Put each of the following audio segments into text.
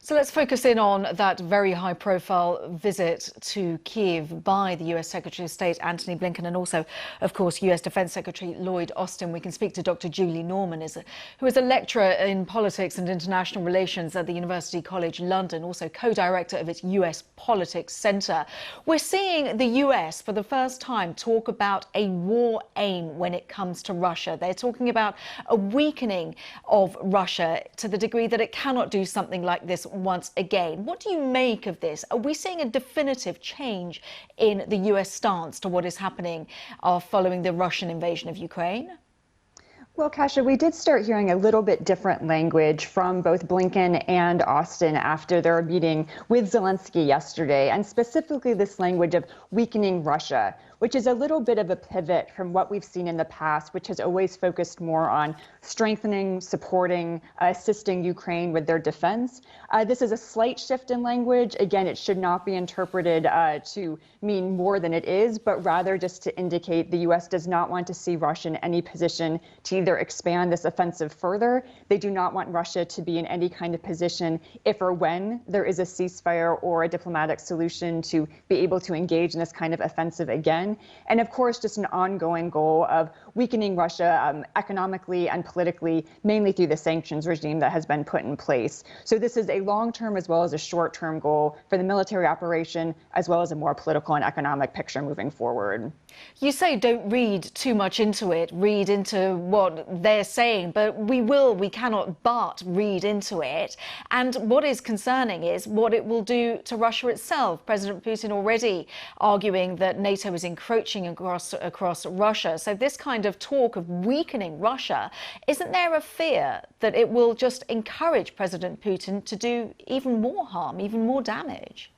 So let's focus in on that very high-profile visit to Kyiv by the US Secretary of State Antony Blinken and also, of course, US Defense Secretary Lloyd Austin. We can speak to Dr. Julie Norman, who is a lecturer in politics and international relations at the University College London, also co-director of its US Politics Centre. We're seeing the US, for the first time, talk about a war aim when it comes to Russia. They're talking about a weakening of Russia to the degree that it cannot do something like this once again. What do you make of this? Are we seeing a definitive change in the US stance to what is happening following the Russian invasion of Ukraine? Well, Kasia, we did start hearing a little bit different language from both Blinken and Austin after their meeting with Zelensky yesterday, and specifically this language of weakening Russia, which is a little bit of a pivot from what we've seen in the past, which has always focused more on strengthening, supporting, assisting Ukraine with their defense. This is a slight shift in language. Again, it should not be interpreted to mean more than it is, but rather just to indicate the U.S. does not want to see Russia in any position to either expand this offensive further. They do not want Russia to be in any kind of position if or when there is a ceasefire or a diplomatic solution to be able to engage in this kind of offensive again. And of course, just an ongoing goal of weakening Russia economically and politically, mainly through the sanctions regime that has been put in place. So this is a long-term as well as a short-term goal for the military operation, as well as a more political and economic picture moving forward. You say don't read too much into it, read into what they're saying, but we cannot but read into it. And what is concerning is what it will do to Russia itself. President Putin already arguing that NATO is encroaching across Russia. So this kind of talk of weakening Russia, isn't there a fear that it will just encourage President Putin to do even more harm, even more damage?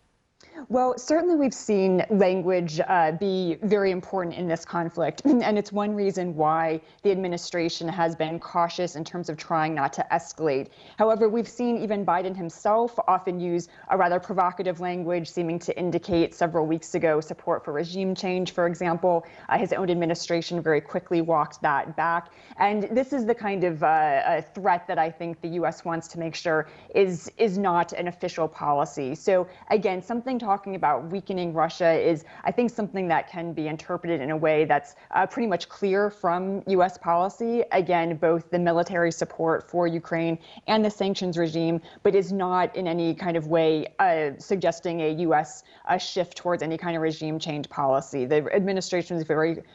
Well, certainly we've seen language be very important in this conflict, and it's one reason why the administration has been cautious in terms of trying not to escalate. However, we've seen even Biden himself often use a rather provocative language, seeming to indicate several weeks ago support for regime change, for example. His own administration very quickly walked that back. And this is the kind of threat that I think the U.S. wants to make sure is not an official policy. So again, something talking about weakening Russia is, I think, something that can be interpreted in a way that's pretty much clear from U.S. policy. Again, both the military support for Ukraine and the sanctions regime, but is not in any kind of way suggesting a U.S. shift towards any kind of regime change policy. The administration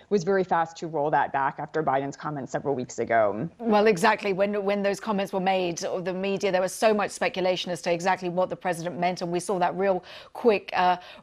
was very fast to roll that back after Biden's comments several weeks ago. Well, exactly. When those comments were made, or the media, there was so much speculation as to exactly what the president meant, and we saw that real quick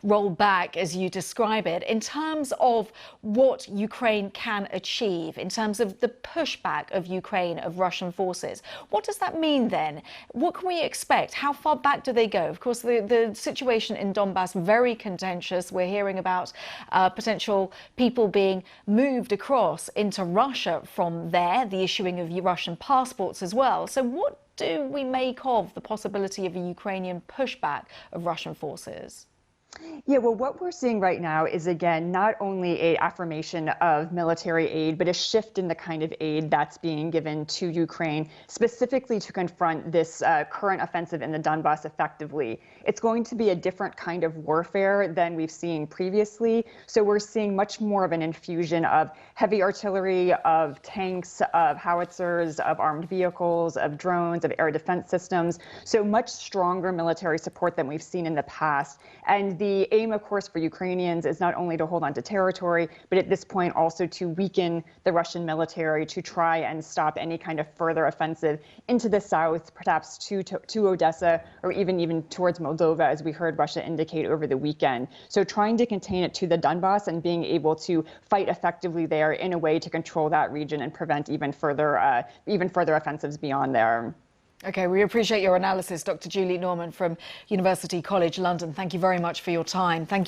roll back, as you describe it. In terms of what Ukraine can achieve, in terms of the pushback of Ukraine, of Russian forces, what does that mean then? What can we expect? How far back do they go? Of course, the situation in Donbass, very contentious. We're hearing about potential people being moved across into Russia from there, the issuing of Russian passports as well. So what do we make of the possibility of a Ukrainian pushback of Russian forces? Yeah, well, what we're seeing right now is, again, not only an affirmation of military aid, but a shift in the kind of aid that's being given to Ukraine, specifically to confront this current offensive in the Donbass effectively. It's going to be a different kind of warfare than we've seen previously. So we're seeing much more of an infusion of heavy artillery, of tanks, of howitzers, of armed vehicles, of drones, of air defense systems. So much stronger military support than we've seen in the past. And the aim, of course, for Ukrainians is not only to hold on to territory, but at this point also to weaken the Russian military, to try and stop any kind of further offensive into the south, perhaps to Odessa, or even towards Moldova, as we heard Russia indicate over the weekend. So trying to contain it to the Donbass and being able to fight effectively there in a way to control that region and prevent even further offensives beyond there. OK, we appreciate your analysis, Dr. Julie Norman from University College London. Thank you very much for your time. Thank you.